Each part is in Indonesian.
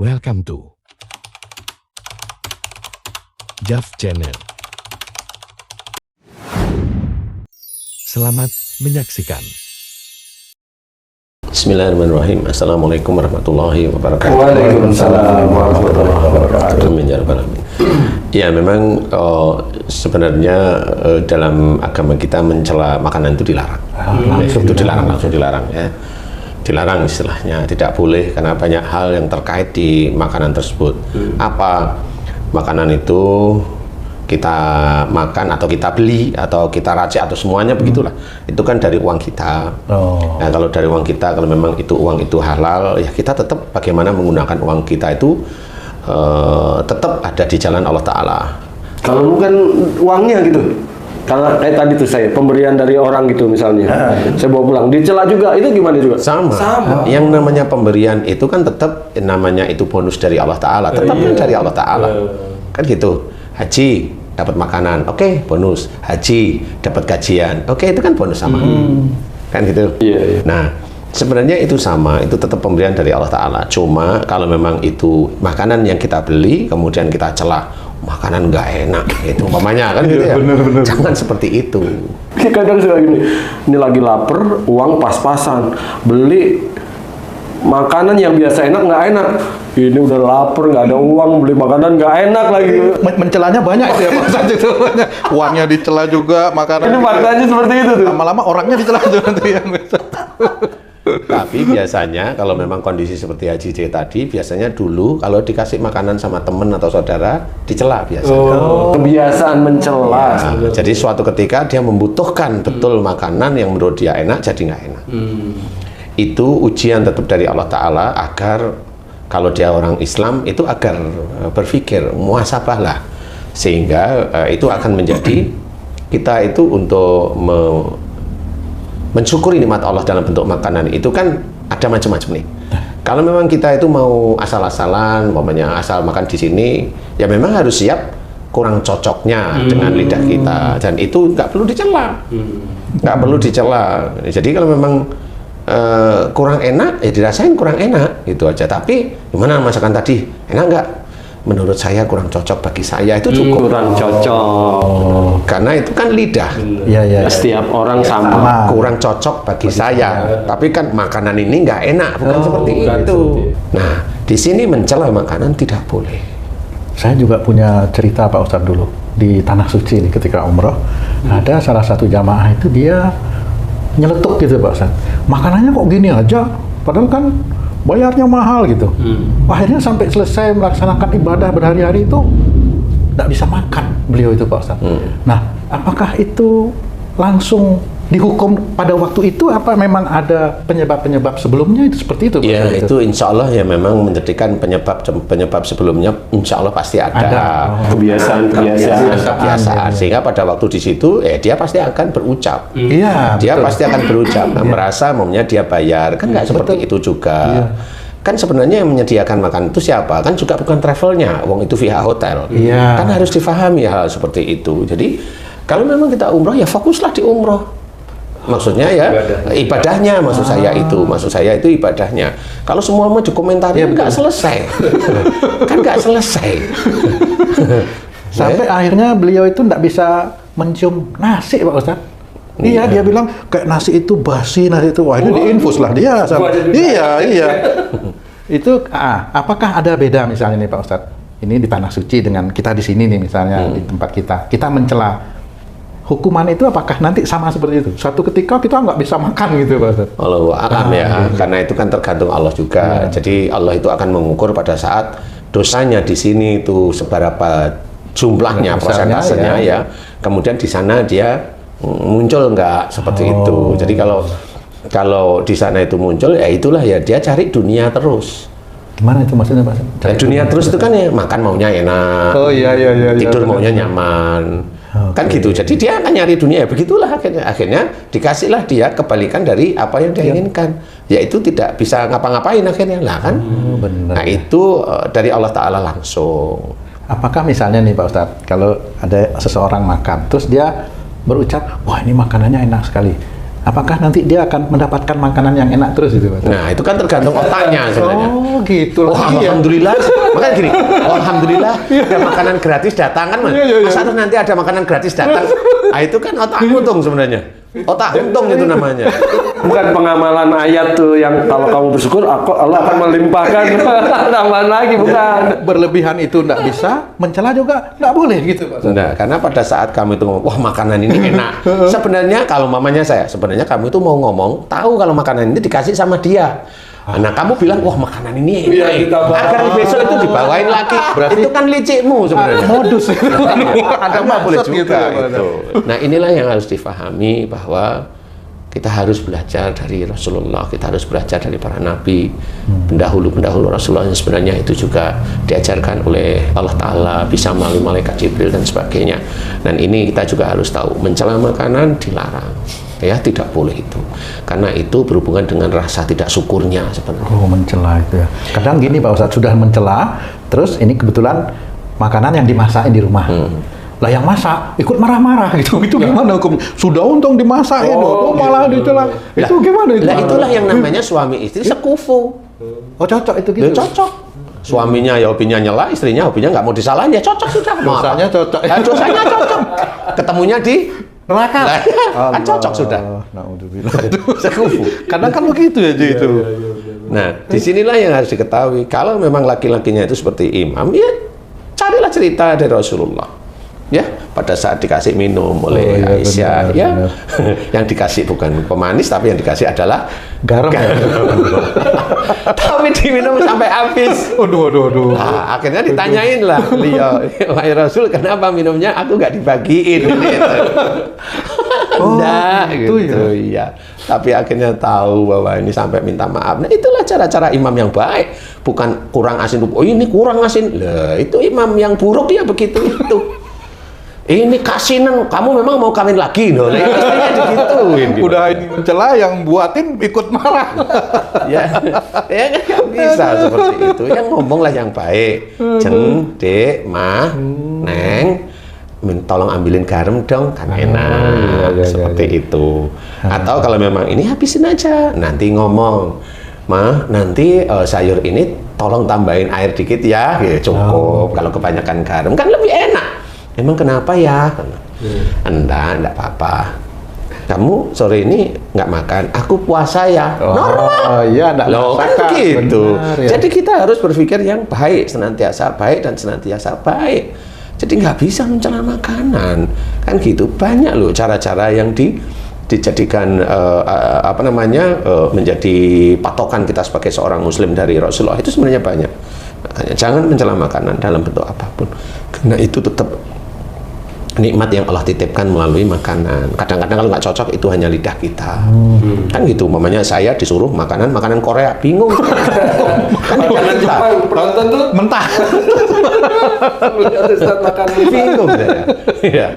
Welcome to Jav Channel. Selamat menyaksikan. Bismillahirrahmanirrahim. Assalamualaikum warahmatullahi wabarakatuh. Waalaikumsalam warahmatullahi wabarakatuh. Amin ya rabbal alamin. Ya memang sebenarnya dalam agama kita mencela makanan itu dilarang. Itu dilarang, langsung dilarang ya. Dilarang istilahnya, tidak boleh karena banyak hal yang terkait di makanan tersebut. Apa makanan itu kita makan atau kita beli atau kita racik atau semuanya begitulah, itu kan dari uang kita. Nah kalau dari uang kita, kalau memang itu uang itu halal, ya kita tetap bagaimana menggunakan uang kita itu tetap ada di jalan Allah Ta'ala. Kalau bukan uangnya gitu, kalau kayak tadi tuh saya pemberian dari orang gitu misalnya, saya bawa pulang dicela juga, itu gimana juga? Sama. Yang namanya pemberian itu kan tetap namanya itu bonus dari Allah Ta'ala, tetap dari Allah Ta'ala. Kan gitu. Haji dapat makanan, oke, bonus. Haji dapat gajian, oke, itu kan bonus sama. Kan gitu. Nah, sebenarnya itu sama, itu tetap pemberian dari Allah Ta'ala. Cuma kalau memang itu makanan yang kita beli kemudian kita celah, makanan nggak enak itu umpamanya kan gitu ya. Bener. Jangan seperti itu. Kadang saya gini, ini lagi lapar, uang pas-pasan, beli makanan yang biasa enak nggak enak. Ini udah lapar, nggak ada uang, beli makanan nggak enak lagi. Mencelanya banyak itu ya Pak Ustadz itu. Uangnya dicela juga, makanan. Ini faktanya seperti itu tuh. Lama-lama orangnya dicela juga nanti yang Tapi biasanya kalau memang kondisi seperti Haji J tadi, biasanya dulu kalau dikasih makanan sama temen atau saudara dicela biasanya. Kebiasaan mencela. Ya, jadi suatu ketika dia membutuhkan betul makanan yang menurut dia enak, jadi nggak enak. Itu ujian tetap dari Allah Ta'ala agar kalau dia orang Islam itu agar berpikir muhasabah lah, sehingga itu akan menjadi kita itu untuk mensyukuri nikmat Allah dalam bentuk makanan itu kan ada macam-macam nih. Kalau memang kita itu mau asal-asalan, umpamanya asal makan di sini, ya memang harus siap kurang cocoknya dengan lidah kita, dan itu nggak perlu dicela, nggak perlu dicela. Jadi kalau memang kurang enak, ya dirasain kurang enak, gitu aja. Tapi gimana masakan tadi, enak nggak? Menurut saya kurang cocok bagi saya, itu cukup. Kurang cocok. Karena itu kan lidah. Iya. Setiap orang sama. Kurang cocok bagi saya. Tapi kan makanan ini nggak enak, bukan seperti itu. Nah, di sini mencela makanan tidak boleh. Saya juga punya cerita Pak Ustadz dulu di Tanah Suci ini ketika umroh. Ada salah satu jamaah itu dia nyeletuk gitu Pak Ustadz. Makanannya kok gini aja, padahal kan bayarnya mahal gitu. Akhirnya sampai selesai melaksanakan ibadah berhari-hari itu tidak bisa makan beliau itu Pak Ustadz. Nah, apakah itu langsung dihukum pada waktu itu, apa memang ada penyebab-penyebab sebelumnya itu seperti itu Pak Ya Ustadz? itu insya Allah ya memang menjadikan penyebab sebelumnya insya Allah pasti ada. Kebiasaan. Sehingga pada waktu di situ dia pasti akan berucap. Iya. Dia pasti akan berucap. Merasa maunya dia bayar, kan nggak seperti itu juga. Kan sebenarnya yang menyediakan makan itu siapa? Kan juga bukan travelnya, wong itu via hotel. Kan harus difahami hal seperti itu. Jadi kalau memang kita umroh ya fokuslah di umroh. Maksudnya ya ibadahnya, maksud saya itu ibadahnya. Kalau semua mau dikomentari nggak selesai. Kan nggak selesai. Sampai akhirnya beliau itu tidak bisa mencium nasi Pak Ustadz. Iya, dia bilang kayak nasi itu basi, nasi itu wah ini diinfus lah dia. Iya. Itu apakah ada beda misalnya nih Pak Ustadz? Ini di Tanah Suci dengan kita di sini nih misalnya di tempat kita mencela. Hukuman itu apakah nanti sama seperti itu? Suatu ketika kita nggak bisa makan gitu Pak Ustadz. Allahu a'lam ya, karena itu kan tergantung Allah juga. Jadi Allah itu akan mengukur pada saat dosanya di sini itu seberapa jumlahnya, persentasenya ya. Kemudian di sana dia muncul nggak seperti itu. Jadi kalau di sana itu muncul, ya itulah ya dia cari dunia terus. Gimana itu maksudnya Pak? Dunia terus itu kan ya makan maunya enak, tidur maunya nyaman. Kan gitu, jadi dia akan nyari dunia, ya begitulah akhirnya dikasihlah dia kebalikan dari apa yang dia inginkan, yaitu tidak bisa ngapa-ngapain akhirnya lah kan. Nah itu dari Allah Ta'ala langsung. Apakah misalnya nih Pak Ustadz, kalau ada seseorang makan, terus dia berucap, wah ini makanannya enak sekali, apakah nanti dia akan mendapatkan makanan yang enak terus gitu Pak? Nah, itu kan tergantung otaknya sebenarnya. Oh gitu. Oh, alhamdulillah. Makanya gini, oh, alhamdulillah ada makanan gratis datang kan, Mas. Masa terus nanti ada makanan gratis datang. Ah, itu kan otak untung sebenarnya. Otak untung itu namanya. Bukan pengamalan ayat tuh yang kalau kamu bersyukur, Allah akan melimpahkan tambahan lagi, bukan. Berlebihan itu nggak bisa, mencela juga nggak boleh gitu Pak. Nah, karena pada saat kamu itu ngomong, wah makanan ini enak. Sebenarnya kalau mamanya saya, sebenarnya kamu itu mau ngomong, tahu kalau makanan ini dikasih sama dia. Nah, kamu bilang, wah makanan ini enak. Agar besok itu dibawain lagi. Berarti itu kan licikmu sebenarnya. Modus itu. Ada boleh juga gitu, itu. Nah, inilah yang harus difahami bahwa kita harus belajar dari Rasulullah, kita harus belajar dari para nabi, pendahulu-pendahulu Rasulullah yang sebenarnya itu juga diajarkan oleh Allah Ta'ala, bisa melalui malaikat Jibril dan sebagainya. Dan ini kita juga harus tahu, mencela makanan dilarang. Ya, tidak boleh itu. Karena itu berhubungan dengan rasa tidak syukurnya sebenarnya. Oh, mencela itu ya. Kadang gini Pak Ustadz, sudah mencela, terus ini kebetulan makanan yang dimasakin di rumah. Lah yang masak ikut marah-marah gitu. Itu gimana hukum? Sudah untung dimasakin, kok malah dicela. Itu gimana itu? Nah, itulah yang namanya suami istri sekufu. Oh, cocok itu gitu. Ya, cocok. Suaminya ya hobinya nyela, istrinya hobinya nggak mau disalahin, ya cocok sudah. Dosanya cocok. Ya, dosanya cocok. Ketemunya di neraka. Kan cocok sudah. Naudzubillah. Sekufu. Kadang kan begitu ya itu. Nah, disinilah yang harus diketahui. Kalau memang laki-lakinya itu seperti imam, ya carilah cerita dari Rasulullah. Ya, pada saat dikasih minum oleh Aisyah, ya, yang dikasih bukan pemanis, tapi yang dikasih adalah garam. Tapi diminum sampai habis. Aduh. Nah, akhirnya ditanyain lah, wahai Rasul, kenapa minumnya aku nggak dibagiin? Enggak, gitu ya. Tapi akhirnya tahu bahwa ini sampai minta maaf. Nah, itulah cara-cara imam yang baik. Bukan kurang asin, oh ini kurang asin. Lah, itu imam yang buruk ya begitu itu. Ini kasinan, kamu memang mau kawin lagi, loh. Istrinya digituin. Gitu. Udah ini mencela, yang buatin ikut marah. ya kan nggak bisa seperti itu. Yang ngomonglah yang baik. Cen, dek, mah, neng, tolong ambilin garam dong, kan enak. Seperti itu. Atau kalau memang ini habisin aja, nanti ngomong, mah, nanti sayur ini tolong tambahin air dikit ya, cukup. Kalau kebanyakan garam kan lebih enak. Emang kenapa ya? Enggak apa-apa. Kamu sore ini nggak makan, aku puasa ya. Normal. Oh iya, enggak loh, kan gitu. Benar, ya. Jadi kita harus berpikir yang baik, senantiasa baik dan senantiasa baik. Jadi nggak bisa mencela makanan, kan gitu. Banyak loh cara-cara yang dijadikan menjadi patokan kita sebagai seorang Muslim dari Rasulullah. Itu sebenarnya banyak. Makanya jangan mencela makanan dalam bentuk apapun, karena itu tetap nikmat yang Allah titipkan melalui makanan. Kadang-kadang kalau nggak cocok itu hanya lidah kita. Kan gitu, mamanya saya disuruh makanan Korea, bingung. Kan makanan Jepang, nonton tuh mentah. Bingung saya. Iya.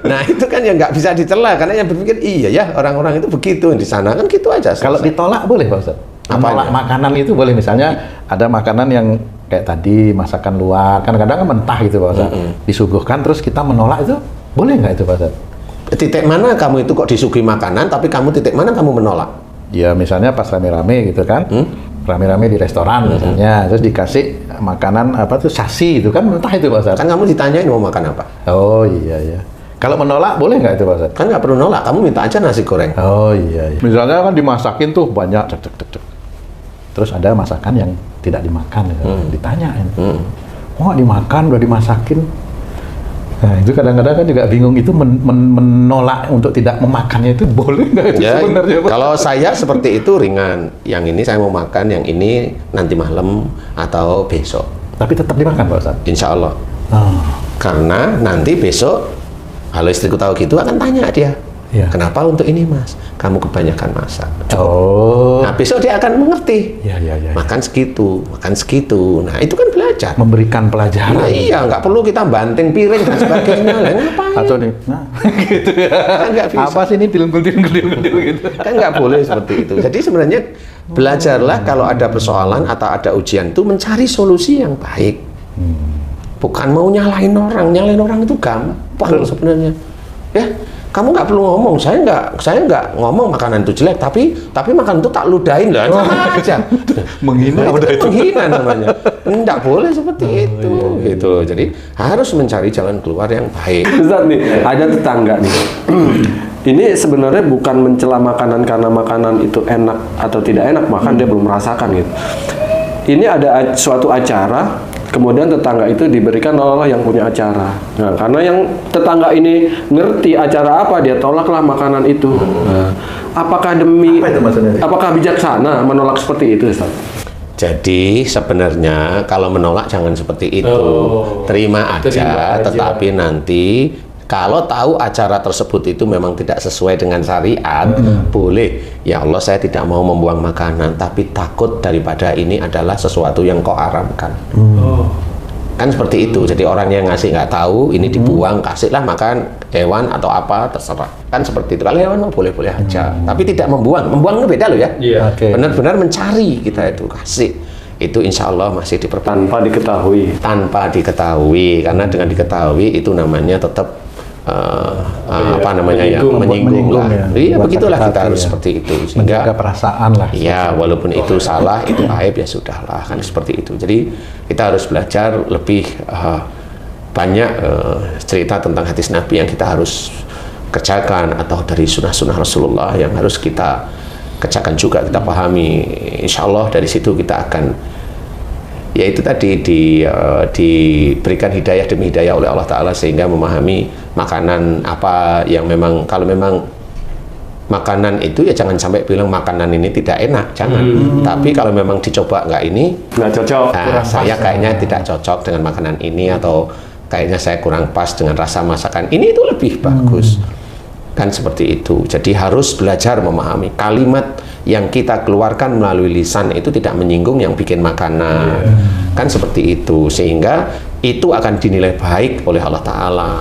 Nah, itu kan yang nggak bisa dicela, karena yang berpikir iya ya orang-orang itu begitu, di sana kan gitu aja. Kalau ditolak boleh Pak Ustaz? Menolak Apanya? makanan itu boleh, misalnya ada makanan yang kayak tadi masakan luar, kan kadang kan mentah gitu Pak Ustaz. Disuguhkan terus kita menolak, itu boleh nggak itu Pak Ustaz? Titik mana kamu itu kok disuguhi makanan, tapi kamu titik mana kamu menolak? Ya misalnya pas rame-rame gitu kan, rame-rame di restoran misalnya, terus dikasih makanan apa tuh sasi itu kan mentah itu Pak Ustaz. Kan kamu ditanyain mau makan apa? Oh iya. Kalau menolak boleh nggak itu Pak Ustaz? Kan nggak perlu nolak, kamu minta aja nasi goreng. Oh iya. Misalnya kan dimasakin tuh banyak, cek. Terus ada masakan yang tidak dimakan, ditanyain. Oh dimakan, udah dimasakin. Nah itu kadang-kadang kan juga bingung, itu menolak untuk tidak memakannya itu boleh nggak itu Ya, sebenarnya Pak? kalau saya seperti itu ringan. Yang ini saya mau makan, yang ini nanti malam atau besok. Tapi tetap dimakan Pak Ustaz? Insya Allah. Oh. Karena nanti besok, kalau istriku tahu gitu akan tanya dia. Ya. Kenapa untuk ini mas? Kamu kebanyakan masak. Oh. Nah besok dia akan mengerti. Ya. Makan segitu. Nah itu kan belajar. Memberikan pelajaran. Nah, iya, nggak perlu kita banting piring dan sebagainya. Lah ngapain? Atau nih, nah gitu ya. Kan nggak bisa. Apa sih ini dilengkul gitu. Kan nggak boleh seperti itu. Jadi sebenarnya belajarlah kalau ada persoalan atau ada ujian itu mencari solusi yang baik. Bukan mau nyalain orang itu gampang sebenarnya. Ya, kamu nggak perlu ngomong, saya nggak ngomong makanan itu jelek, tapi makanan itu tak ludahin lah, sama aja. Menghina udah itu. Menghina namanya. Nggak boleh seperti itu, gitu. Jadi harus mencari jalan keluar yang baik. Ustaz nih, ada tetangga nih. Ini sebenarnya bukan mencela makanan karena makanan itu enak atau tidak enak, bahkan dia belum merasakan gitu. Ini ada suatu acara, kemudian tetangga itu diberikan oleh yang punya acara. Nah, karena yang tetangga ini ngerti acara apa, dia tolaklah makanan itu. Nah, apakah apakah bijaksana menolak seperti itu, Ustaz? Jadi sebenarnya kalau menolak jangan seperti itu, terima aja. Tetapi nanti kalau tahu acara tersebut itu memang tidak sesuai dengan syariat, boleh. Ya Allah, saya tidak mau membuang makanan, tapi takut daripada ini adalah sesuatu yang kau haramkan. Kan seperti itu. Jadi orang yang ngasih nggak tahu, ini dibuang, kasihlah makan hewan atau apa, terserah. Kan seperti itu. Kalau hewan boleh-boleh aja, tapi tidak membuang. Membuang itu beda loh ya. Benar-benar mencari kita itu, kasih. Itu insya Allah masih diperpanjang. Tanpa diketahui, karena dengan diketahui itu namanya tetap apa namanya ya, menyinggung lah. Iya, begitulah kita harus seperti itu, sehingga menjaga perasaan lah. Iya, walaupun itu salah, itu aib, ya sudahlah, kan seperti itu. Jadi kita harus belajar lebih banyak cerita tentang hadis Nabi yang kita harus kerjakan, atau dari sunnah-sunnah Rasulullah yang harus kita kerjakan juga, kita pahami. Insya Allah dari situ kita akan, yaitu tadi diberikan hidayah demi hidayah oleh Allah Ta'ala, sehingga memahami makanan apa yang memang, kalau memang makanan itu ya jangan sampai bilang makanan ini tidak enak, jangan. Tapi kalau memang dicoba nggak cocok, nah, saya kayaknya tidak cocok dengan makanan ini, atau kayaknya saya kurang pas dengan rasa masakan ini, itu lebih bagus. Kan seperti itu. Jadi harus belajar memahami kalimat yang kita keluarkan melalui lisan itu tidak menyinggung yang bikin makanan. Kan seperti itu, sehingga itu akan dinilai baik oleh Allah Ta'ala,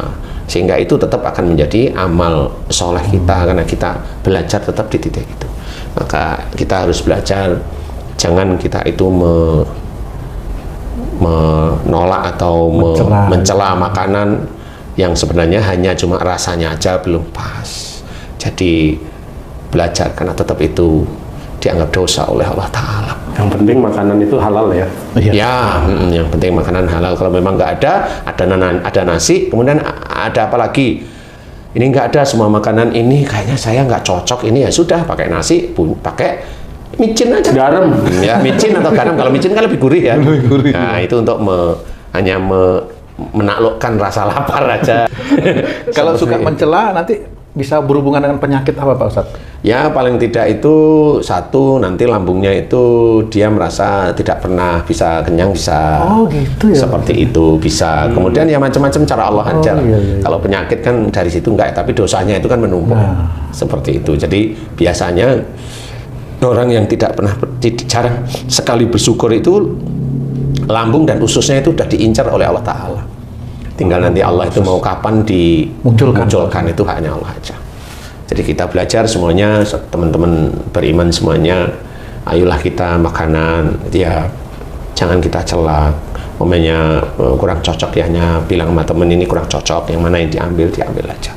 sehingga itu tetap akan menjadi amal soleh kita, karena kita belajar tetap di titik itu. Maka kita harus belajar, jangan kita itu menolak atau mencela makanan yang sebenarnya hanya cuma rasanya aja belum pas. Jadi belajar, karena tetap itu dianggap dosa oleh Allah Ta'ala. Yang penting makanan itu halal ya? Ya, yang penting makanan halal. Kalau memang nggak ada nasi, kemudian ada apa lagi? Ini nggak ada, semua makanan ini kayaknya saya nggak cocok, ini ya sudah, pakai nasi, pakai micin aja. Garam. Ya, micin atau garam. Kalau micin kan lebih gurih ya. Nah, itu untuk hanya menaklukkan rasa lapar aja. Kalau suka mencela nanti bisa berhubungan dengan penyakit apa Pak Ustadz? Ya paling tidak itu satu, nanti lambungnya itu dia merasa tidak pernah bisa kenyang, bisa gitu ya, seperti itu bisa. Kemudian ya macam-macam cara Allah aja. Iya. Kalau penyakit kan dari situ enggak, tapi dosanya itu kan menumpuk. Seperti itu. Jadi biasanya orang yang tidak pernah, jarang sekali bersyukur itu, lambung dan ususnya itu sudah diincar oleh Allah Ta'ala. Tinggal nanti Allah itu mau kapan dimunculkan, itu haknya Allah aja. Jadi kita belajar semuanya, teman-teman beriman semuanya, ayolah kita makanan, ya jangan kita celak. Momennya kurang cocok ya, hanya bilang sama temen ini kurang cocok, yang mana yang diambil aja.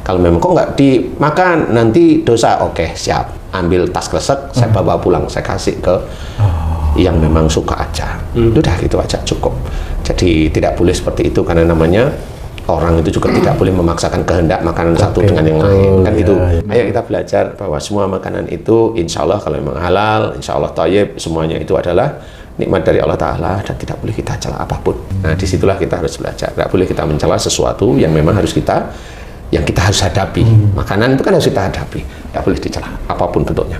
Kalau memang kok nggak dimakan, nanti dosa, oke siap. Ambil tas kresek, saya bawa pulang, saya kasih ke yang memang suka aja. Udah gitu aja cukup. Jadi tidak boleh seperti itu, karena namanya orang itu juga tidak boleh memaksakan kehendak makanan satu dengan yang lain. Kan gitu. Ayo kita belajar bahwa semua makanan itu insya Allah kalau memang halal, insya Allah thayyib, semuanya itu adalah nikmat dari Allah Ta'ala, dan tidak boleh kita cela apapun. Nah disitulah kita harus belajar. Tidak boleh kita mencela sesuatu yang memang harus kita hadapi. Makanan itu kan harus kita hadapi, tidak boleh dicela apapun bentuknya.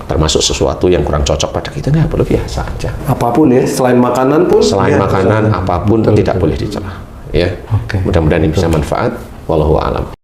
Termasuk sesuatu yang kurang cocok pada kita, nggak boleh, biasa aja. Apapun ya, selain makanan pun. Selain makanan, apapun tidak boleh dicela. Ya, mudah-mudahan ini bisa manfaat. Wallahu a'lam.